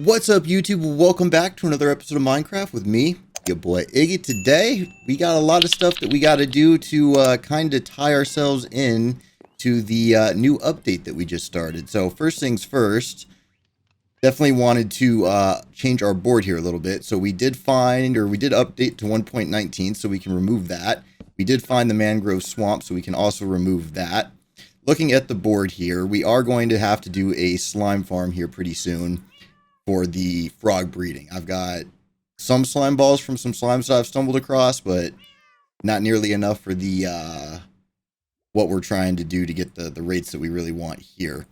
What's up, YouTube? Welcome back to another episode of Minecraft with me, your boy Iggy. Today, we got a lot of stuff that we got to do to kind of tie ourselves in to the new update that we just started. So first things first, definitely wanted to change our board here a little bit. So we did update to 1.19, so we can remove that. We did find the mangrove swamp, so we can also remove that. Looking at the board here, we are going to have to do a slime farm here pretty soon for the frog breeding. I've got some slime balls from some slimes that I've stumbled across, but not nearly enough for the what we're trying to do to get the rates that we really want here.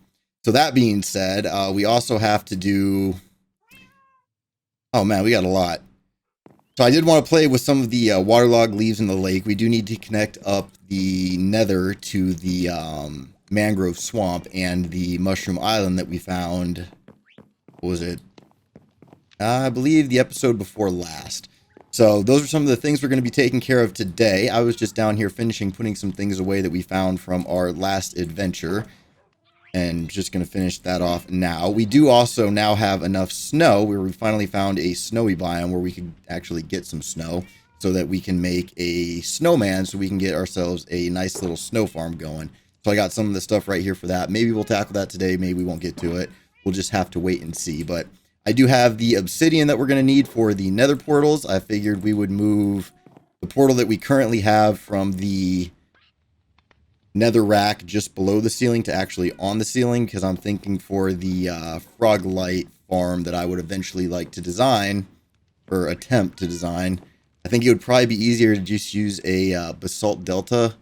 So that being said, we also have to do... Oh man, we got a lot. So I did want to play with some of the waterlogged leaves in the lake. We do need to connect up the nether to the mangrove swamp and the mushroom island that we found. What was it? I believe the episode before last. So those are some of the things we're going to be taking care of today. I was just down here putting some things away that we found from our last adventure. And just going to finish that off now. We do also now have enough snow where we finally found a snowy biome where we could actually get some snow so that we can make a snowman so we can get ourselves a nice little snow farm going. So I got some of the stuff right here for that. Maybe we'll tackle that today. Maybe we won't get to it. We'll just have to wait and see. But I do have the obsidian that we're going to need for the nether portals. I figured we would move the portal that we currently have from the nether rack just below the ceiling to actually on the ceiling, because I'm thinking for the frog light farm that I would eventually like to design, or attempt to design, I think it would probably be easier to just use a basalt delta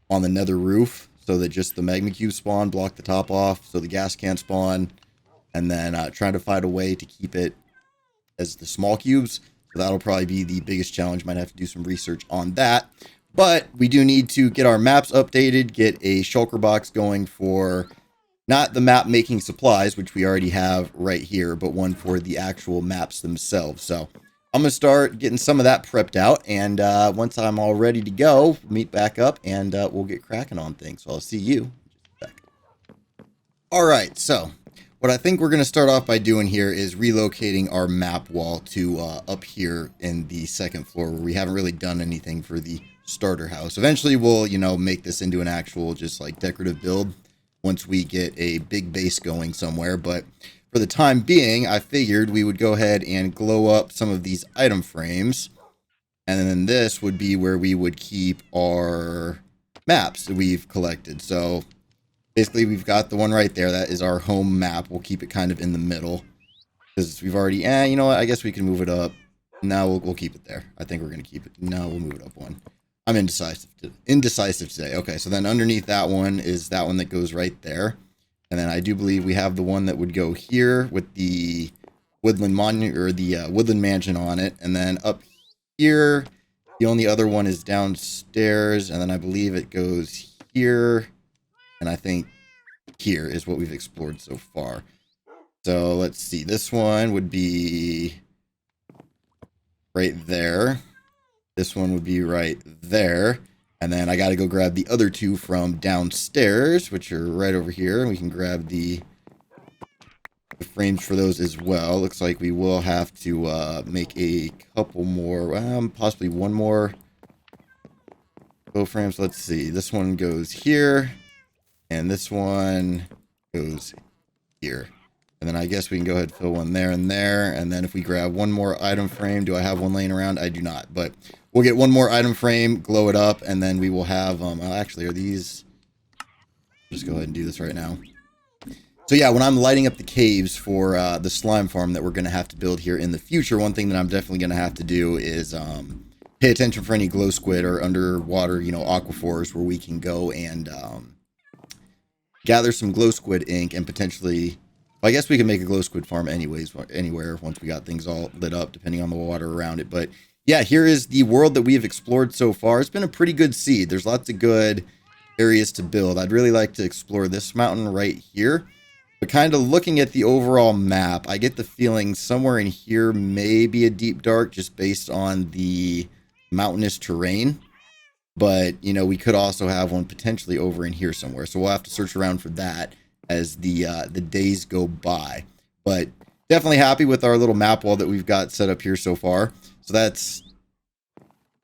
on the nether roof so that just the magma cube spawn, block the top off so the gas can't spawn, and then trying to find a way to keep it as the small cubes. So that'll probably be the biggest challenge. Might have to do some research on that. But we do need to get our maps updated, get a shulker box going for not the map making supplies, which we already have right here, but one for the actual maps themselves. So I'm going to start getting some of that prepped out. And once I'm all ready to go, meet back up and we'll get cracking on things. So I'll see you in just a second. All right, so what I think we're going to start off by doing here is relocating our map wall to up here in the second floor where we haven't really done anything for the starter house. Eventually we'll, make this into an actual just like decorative build once we get a big base going somewhere. But for the time being, I figured we would go ahead and glow up some of these item frames. And then this would be where we would keep our maps that we've collected. So basically we've got the one right there. That is our home map. We'll keep it kind of in the middle because we've already, you know what? I guess we can move it up. No, we'll keep it there. I think we're going to keep it. No, we'll move it up one. I'm indecisive today. Okay, so then underneath that one is that one that goes right there. And then I do believe we have the one that would go here with the woodland monument or the woodland mansion on it. And then up here, the only other one is downstairs. And then I believe it goes here. And I think here is what we've explored so far. So let's see. This one would be right there. This one would be right there. And then I got to go grab the other two from downstairs, which are right over here. And we can grab the frames for those as well. Looks like we will have to make a couple more, possibly one more bow frames. Let's see. This one goes here. And this one goes here. And then I guess we can go ahead and fill one there and there. And then if we grab one more item frame, do I have one laying around? I do not. But we'll get one more item frame, glow it up, and then we will have, actually, are these... Just go ahead and do this right now. So yeah, when I'm lighting up the caves for the slime farm that we're going to have to build here in the future, one thing that I'm definitely going to have to do is pay attention for any glow squid or underwater, aquifers where we can go and gather some glow squid ink and potentially... I guess we can make a glow squid farm anywhere once we got things all lit up, depending on the water around it. But yeah, here is the world that we have explored so far. It's been a pretty good seed. There's lots of good areas to build. I'd really like to explore this mountain right here. But kind of looking at the overall map, I get the feeling somewhere in here may be a deep dark just based on the mountainous terrain. But, we could also have one potentially over in here somewhere. So we'll have to search around for that as the days go by. But definitely happy with our little map wall that we've got set up here so far. So that's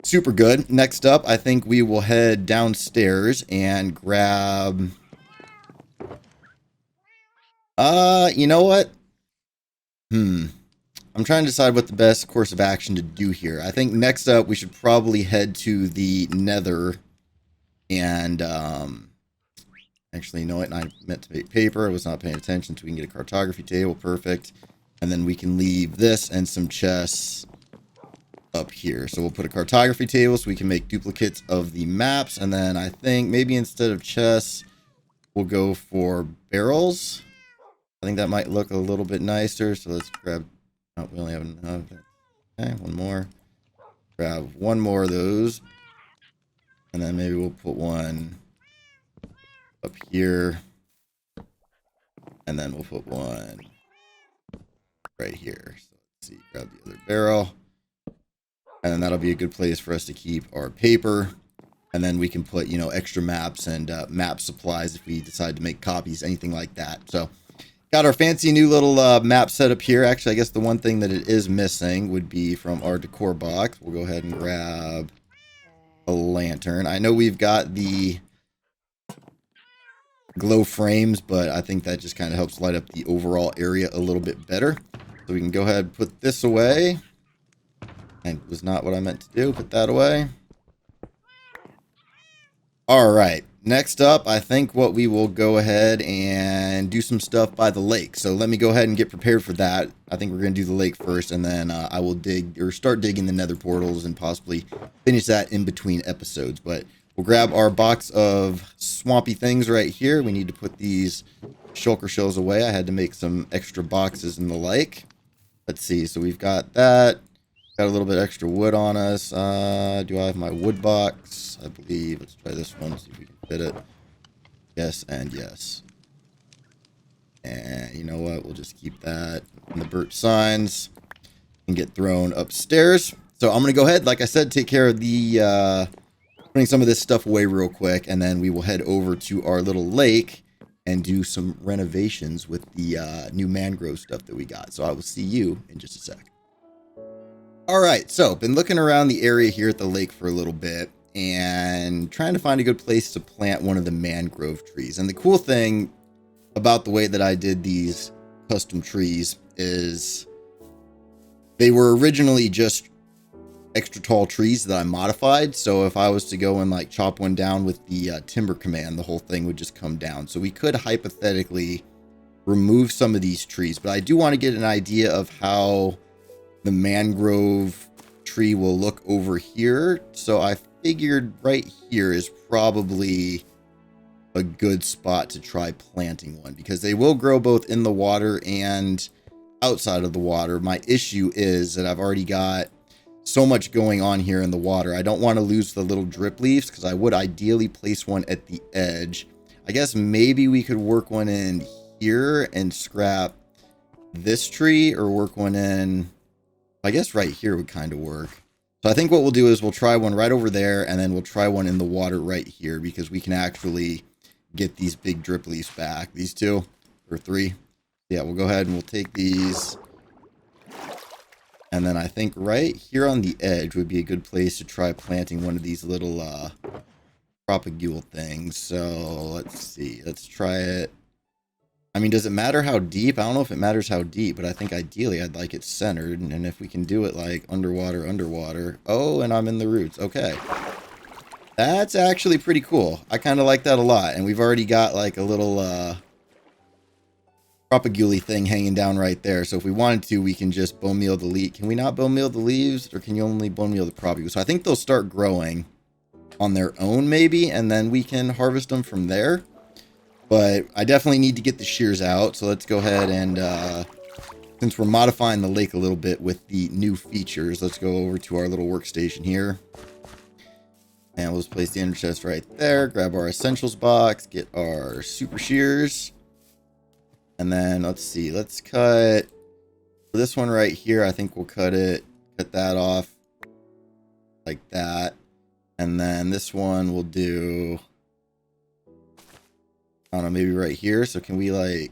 super good. Next up, I think we will head downstairs and grab... you know what? I'm trying to decide what the best course of action to do here. I think next up, we should probably head to the Nether and, actually, you know what? I meant to make paper. I was not paying attention, so we can get a cartography table. Perfect. And then we can leave this and some chests up here. So we'll put a cartography table so we can make duplicates of the maps. And then I think maybe instead of chests, we'll go for barrels. I think that might look a little bit nicer. So let's grab... Oh, we only have enough. Okay, one more. Grab one more of those. And then maybe we'll put one up here. And then we'll put one right here. So let's see. Grab the other barrel. And then that'll be a good place for us to keep our paper. And then we can put, you know, extra maps and map supplies if we decide to make copies, anything like that. So got our fancy new little map set up here. Actually, I guess the one thing that it is missing would be from our decor box. We'll go ahead and grab a lantern. I know we've got the glow frames, but I think that just kind of helps light up the overall area a little bit better. So we can go ahead and put this away. And was not what I meant to do. Put that away. All right. Next up, I think what we will go ahead and do some stuff by the lake. So let me go ahead and get prepared for that. I think we're going to do the lake first, and then I will start digging the nether portals and possibly finish that in between episodes. But we'll grab our box of swampy things right here. We need to put these shulker shells away. I had to make some extra boxes and the like. Let's see. So we've got that. Got a little bit extra wood on us. Do I have my wood box? I believe. Let's try this one. See if we can fit it. Yes and yes. And you know what? We'll just keep that. And the birch signs can get thrown upstairs. So I'm going to go ahead, like I said, take care of the putting some of this stuff away real quick. And then we will head over to our little lake and do some renovations with the new mangrove stuff that we got. So I will see you in just a sec. All right, so been looking around the area here at the lake for a little bit and trying to find a good place to plant one of the mangrove trees. And the cool thing about the way that I did these custom trees is they were originally just extra tall trees that I modified. So if I was to go and like chop one down with the timber command, the whole thing would just come down. So we could hypothetically remove some of these trees, but I do want to get an idea of how the mangrove tree will look over here. So I figured right here is probably a good spot to try planting one because they will grow both in the water and outside of the water. My issue is that I've already got so much going on here in the water. I don't want to lose the little drip leaves because I would ideally place one at the edge. I guess maybe we could work one in here and scrap this tree, or work one in, I guess right here would kind of work. So I think what we'll do is we'll try one right over there, and then we'll try one in the water right here because we can actually get these big drip leaves back. These two or three. Yeah, we'll go ahead and we'll take these. And then I think right here on the edge would be a good place to try planting one of these little propagule things. So let's see. Let's try it. I mean, does it matter how deep? I don't know if it matters how deep, but I think ideally I'd like it centered. And if we can do it like underwater. Oh, and I'm in the roots. Okay. That's actually pretty cool. I kind of like that a lot. And we've already got like a little propagule thing hanging down right there. So if we wanted to, we can just bone meal the leaf. Can we not bone meal the leaves? Or can you only bone meal the propagule? So I think they'll start growing on their own maybe. And then we can harvest them from there. But I definitely need to get the shears out. So let's go ahead and, since we're modifying the lake a little bit with the new features, let's go over to our little workstation here. And we'll just place the ender chest right there. Grab our essentials box. Get our super shears. And then let's see. Let's cut for this one right here. I think we'll cut that off like that. And then this one we'll do, I don't know, maybe right here. So can we like,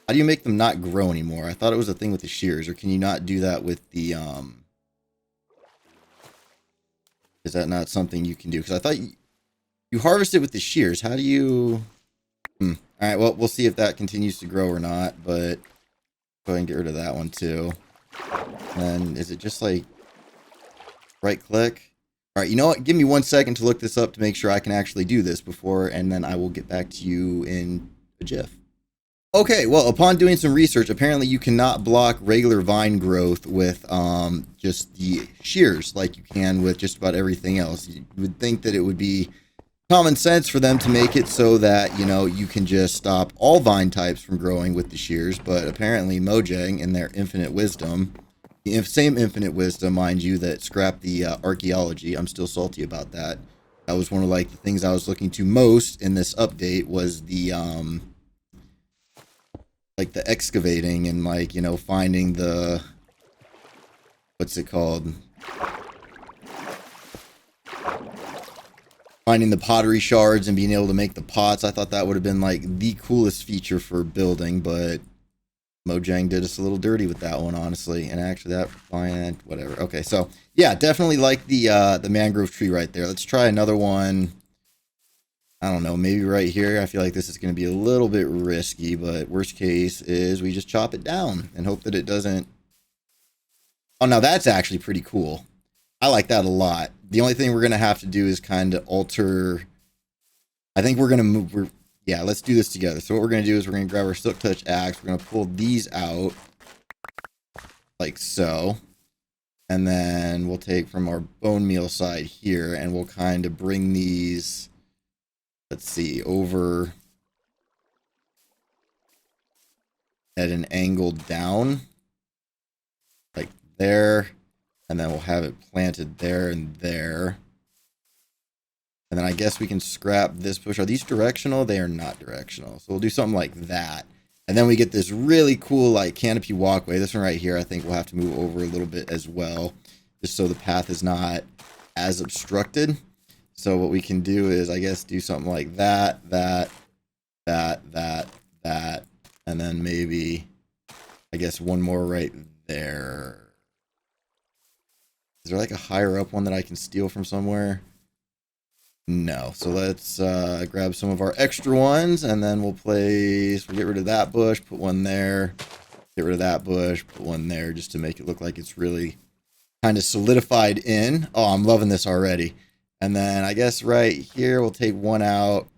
How do you make them not grow anymore? I thought it was a thing with the shears, or can you not do that with the, is that not something you can do? Because I thought you harvest it with the shears. How do you, All right, well, we'll see if that continues to grow or not, but go ahead and get rid of that one too. And then, is it just like right click? All right, you know what? Give me 1 second to look this up to make sure I can actually do this before, and then I will get back to you in a jiff. Okay, well, upon doing some research, apparently you cannot block regular vine growth with just the shears like you can with just about everything else. You would think that it would be common sense for them to make it so that, you know, you can just stop all vine types from growing with the shears, but apparently Mojang, in their infinite wisdom, the same infinite wisdom, mind you, that scrapped the archaeology. I'm still salty about that. That was one of like the things I was looking to most in this update was the like the excavating and like, you know, finding the, what's it called? Finding the pottery shards and being able to make the pots. I thought that would have been like the coolest feature for building, but Mojang did us a little dirty with that one, honestly. And actually that, fine, whatever. Okay, so yeah, definitely like the mangrove tree right there. Let's try another one. I don't know, maybe right here. I feel like this is going to be a little bit risky, but worst case is we just chop it down and hope that it doesn't. Oh, now that's actually pretty cool. I like that a lot. The only thing we're going to have to do is kind of alter. I think we're going to move. Yeah, let's do this together. So what we're going to do is we're going to grab our Silk Touch axe. We're going to pull these out like so. And then we'll take from our bone meal side here and we'll kind of bring these, let's see, over at an angle down like there. And then we'll have it planted there and there. And then I guess we can scrap this bush. Are these directional? They are not directional. So we'll do something like that. And then we get this really cool like canopy walkway. This one right here, I think we'll have to move over a little bit as well, just so the path is not as obstructed. So what we can do is, I guess, do something like that, and then maybe, I guess, one more right there. Is there like a higher up one that I can steal from somewhere? No. So let's grab some of our extra ones, and then we'll get rid of that bush, put one there, get rid of that bush, put one there, just to make it look like it's really kind of solidified in. Oh, I'm loving this already. And then I guess right here, we'll take one out.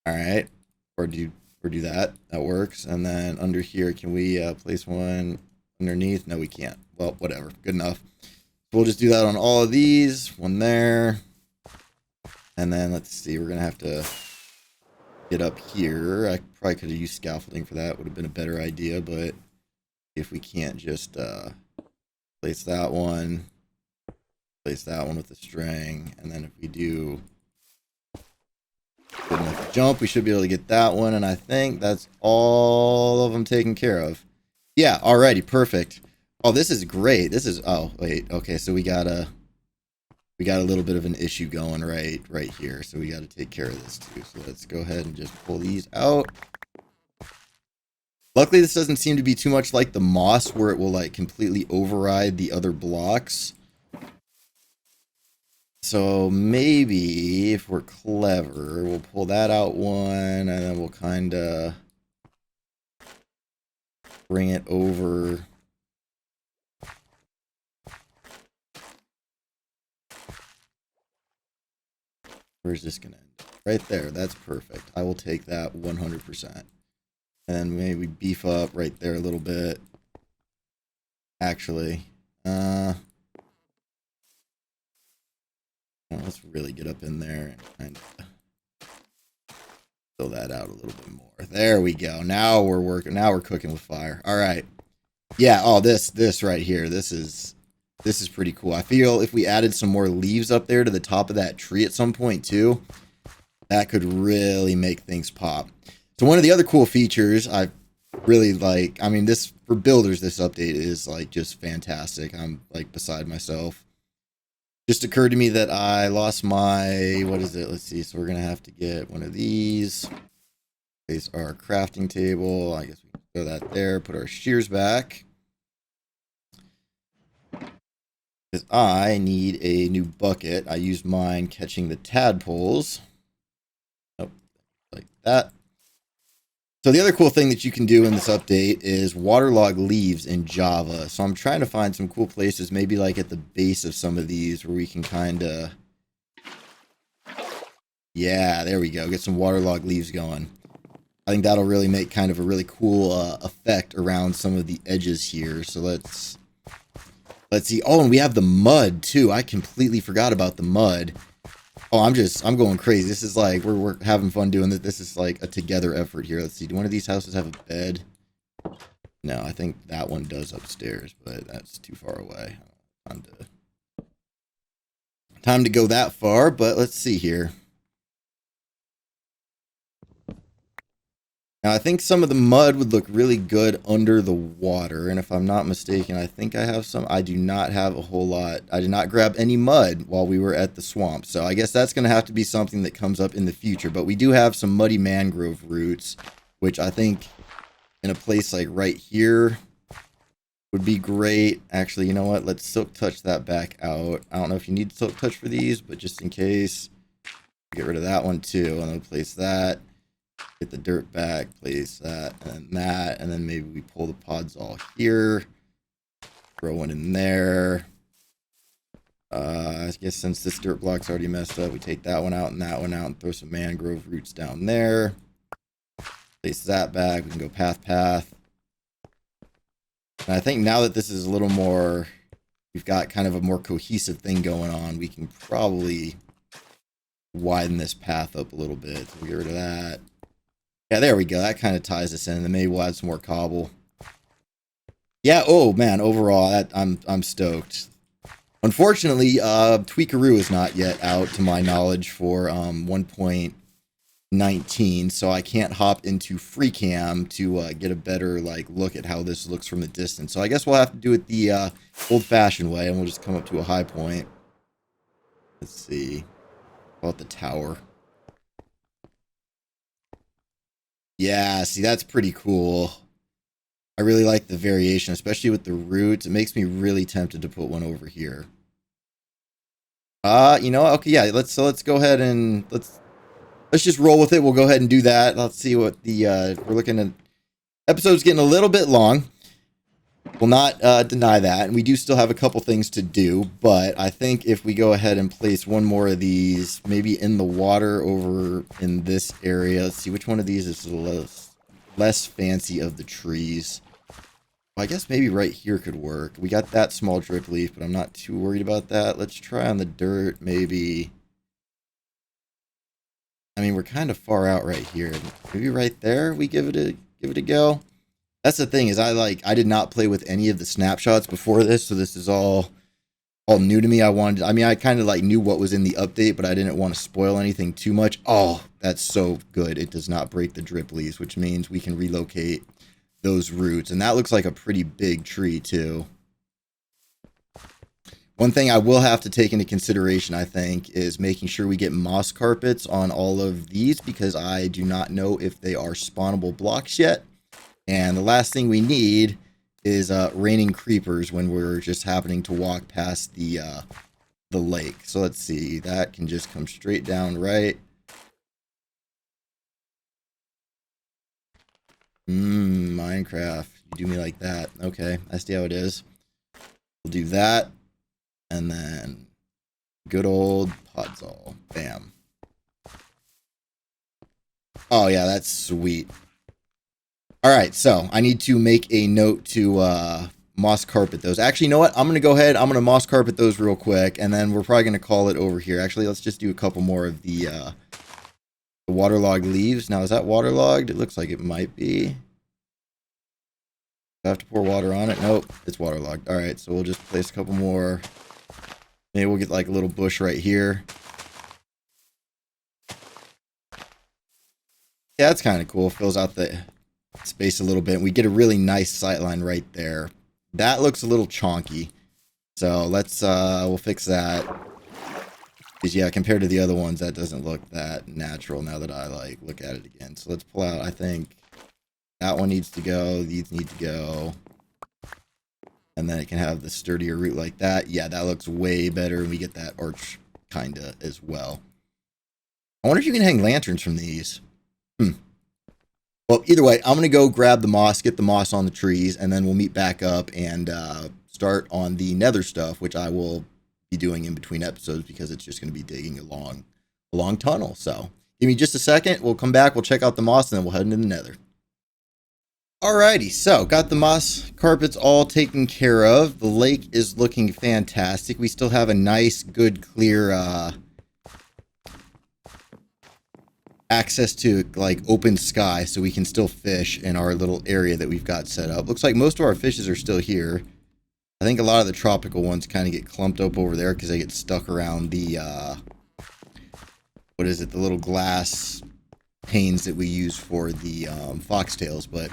All right. Or do that. That works. And then under here, can we place one underneath? No, we can't. Well, whatever. Good enough. We'll just do that on all of these. One there. And then let's see. We're going to have to get up here. I probably could have used scaffolding for that. Would have been a better idea. But if we can't just place that one with the string. And then if we do good enough jump, we should be able to get that one. And I think that's all of them taken care of. Yeah, alrighty, perfect. Oh, this is great. This is, oh, wait, okay, so we got a little bit of an issue going right here. So we got to take care of this too. So let's go ahead and just pull these out. Luckily, this doesn't seem to be too much like the moss where it will like completely override the other blocks. So maybe if we're clever, we'll pull that out one and then we'll kind of bring it over. Where's this going to end? Right there. That's perfect. I will take that 100%. And maybe beef up right there a little bit. Actually, let's really get up in there and kind of fill that out a little bit more. There we go. Now we're working. Now we're cooking with fire. All right. Yeah. Oh, this right here. This is pretty cool. I feel if we added some more leaves up there to the top of that tree at some point too, that could really make things pop. So one of the other cool features I really like, I mean, this for builders, this update is like just fantastic. I'm like beside myself. Just occurred to me that I lost my, what is it? Let's see. So we're going to have to get one of these. Place our crafting table. I guess we can throw that there. Put our shears back. Because I need a new bucket. I used mine catching the tadpoles. Oh, like that. So the other cool thing that you can do in this update is waterlog leaves in Java. So I'm trying to find some cool places, maybe like at the base of some of these where we can kind of... Yeah, there we go. Get some waterlog leaves going. I think that'll really make kind of a really cool effect around some of the edges here. So let's see. Oh, and we have the mud too. I completely forgot about the mud. Oh, I'm going crazy. This is like, we're having fun doing this. This is like a together effort here. Let's see. Do one of these houses have a bed? No, I think that one does upstairs, but that's too far away. Time to go that far, but let's see here. Now, I think some of the mud would look really good under the water, and if I'm not mistaken, I think I have some. I do not have a whole lot. I did not grab any mud while we were at the swamp, so I guess that's going to have to be something that comes up in the future, but we do have some muddy mangrove roots, which I think in a place like right here would be great. Actually, you know what? Let's silk touch that back out. I don't know if you need silk touch for these, but just in case, get rid of that one too, and then place that. Get the dirt back, place that, and then maybe we pull the pods all here. Throw one in there. I guess since this dirt block's already messed up, we take that one out and throw some mangrove roots down there. Place that back. We can go path. And I think now that this is a little more, we've got kind of a more cohesive thing going on, we can probably widen this path up a little bit. So we'll get rid of that. Yeah, there we go. That kind of ties us in. Then maybe we'll add some more cobble. Yeah, oh man, overall, I'm stoked. Unfortunately, Tweakaroo is not yet out, to my knowledge, for 1.19, so I can't hop into FreeCam to get a better look at how this looks from a distance. So I guess we'll have to do it the old-fashioned way, and we'll just come up to a high point. Let's see. How about the tower? Yeah, see, that's pretty cool. I really like the variation, especially with the roots. It makes me really tempted to put one over here. You know, okay, yeah, let's go ahead and let's just roll with it. We'll go ahead and do that. Let's see what the we're looking at. Episode's getting a little bit long. Will not deny that, and we do still have a couple things to do, but I think if we go ahead and place one more of these, maybe in the water over in this area. Let's see which one of these is the less fancy of the trees. Well, I guess maybe right here could work. We got that small drip leaf, but I'm not too worried about that. Let's try on the dirt, maybe. I mean, we're kind of far out right here. Maybe right there we give it a go. That's the thing, is I did not play with any of the snapshots before this, so this is all new to me. I kind of knew what was in the update, but I didn't want to spoil anything too much. Oh, that's so good. It does not break the drip leaves, which means we can relocate those roots. And that looks like a pretty big tree too. One thing I will have to take into consideration, I think, is making sure we get moss carpets on all of these, because I do not know if they are spawnable blocks yet. And the last thing we need is raining creepers when we're just happening to walk past the lake. So let's see. That can just come straight down, right? Minecraft. You do me like that. Okay, I see how it is. We'll do that. And then good old podzol. Bam. Oh, yeah, that's sweet. All right, so I need to make a note to moss carpet those. Actually, you know what? I'm going to go ahead. I'm going to moss carpet those real quick, and then we're probably going to call it over here. Actually, let's just do a couple more of the waterlogged leaves. Now, is that waterlogged? It looks like it might be. Do I have to pour water on it? Nope, it's waterlogged. All right, so we'll just place a couple more. Maybe we'll get like a little bush right here. Yeah, that's kind of cool. Fills out the space a little bit. We get a really nice sight line right there. That looks a little chonky. So let's we'll fix that. Because, yeah, compared to the other ones, that doesn't look that natural now that I, like, look at it again. So let's pull out, I think, that one needs to go. These need to go. And then it can have the sturdier root like that. Yeah, that looks way better. And we get that arch kind of as well. I wonder if you can hang lanterns from these. Well, either way, I'm going to go grab the moss, get the moss on the trees, and then we'll meet back up and start on the nether stuff, which I will be doing in between episodes because it's just going to be digging a long tunnel. So give me just a second. We'll come back. We'll check out the moss, and then we'll head into the nether. Alrighty, so got the moss carpets all taken care of. The lake is looking fantastic. We still have a nice, good, clear access to like open sky, so we can still fish in our little area that we've got set up. Looks like most of our fishes are still here. I think a lot of the tropical ones kind of get clumped up over there because they get stuck around the what is it, the little glass panes that we use for the foxtails. But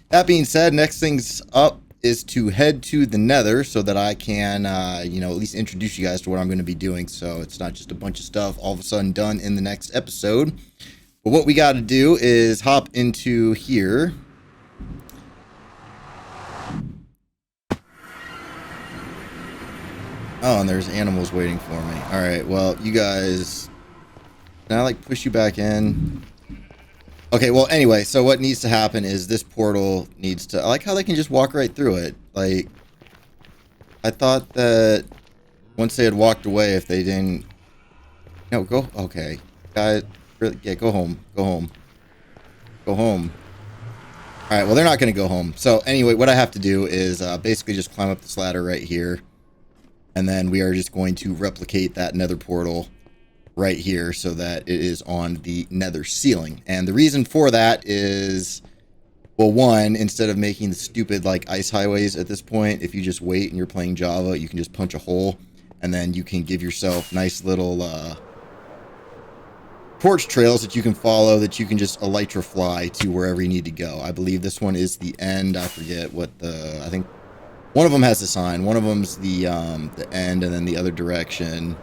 that being said, next things up is to head to the nether so that I can you know, at least introduce you guys to what I'm going to be doing, so it's not just a bunch of stuff all of a sudden done in the next episode. But what we got to do is hop into here. Oh, and there's animals waiting for me. All right, well, you guys, can I like push you back in? Okay, well, anyway, so what needs to happen is this portal needs to, I like how they can just walk right through it. Like, I thought that once they had walked away, if they didn't, no, go, okay, guys. Really, yeah, go home. Go home. Go home. All right, well, they're not going to go home. So anyway, what I have to do is basically just climb up this ladder right here. And then we are just going to replicate that nether portal right here so that it is on the nether ceiling. And the reason for that is, well, one, instead of making the stupid like ice highways at this point, if you just wait and you're playing Java, you can just punch a hole. And then you can give yourself nice little torch trails that you can follow, that you can just elytra fly to wherever you need to go. I believe this one is the end. I forget what the, I think one of them has a sign. One of them's the end, and then the other direction,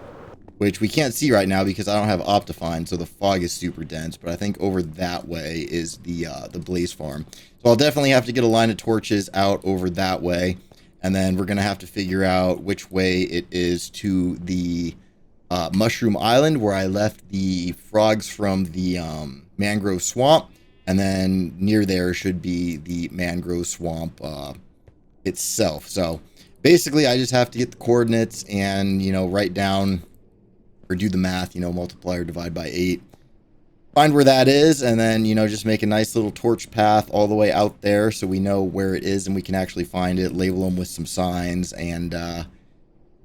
which we can't see right now because I don't have Optifine, so the fog is super dense. But I think over that way is the Blaze Farm. So I'll definitely have to get a line of torches out over that way, and then we're gonna have to figure out which way it is to the Mushroom Island, where I left the frogs from the mangrove swamp, and then near there should be the mangrove swamp itself. So basically I just have to get the coordinates and, you know, write down or do the math, you know, multiply or divide by 8, find where that is, and then, you know, just make a nice little torch path all the way out there so we know where it is and we can actually find it, label them with some signs, and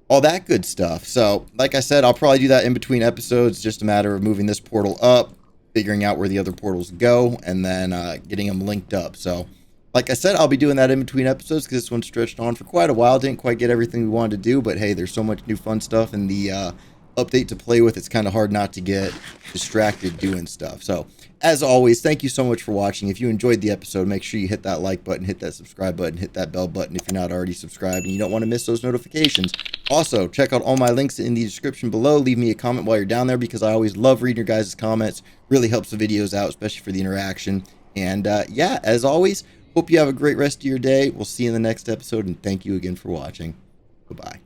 all that good stuff. So, like I said, I'll probably do that in between episodes. Just a matter of moving this portal up, figuring out where the other portals go, and then getting them linked up. So, like I said, I'll be doing that in between episodes because this one stretched on for quite a while. Didn't quite get everything we wanted to do, but hey, there's so much new fun stuff in the update to play with. It's kind of hard not to get distracted doing stuff. So, as always, thank you so much for watching. If you enjoyed the episode, make sure you hit that like button, hit that subscribe button, hit that bell button if you're not already subscribed and you don't want to miss those notifications. Also, check out all my links in the description below. Leave me a comment while you're down there because I always love reading your guys' comments. Really helps the videos out, especially for the interaction. And yeah, as always, hope you have a great rest of your day. We'll see you in the next episode, and thank you again for watching. Goodbye.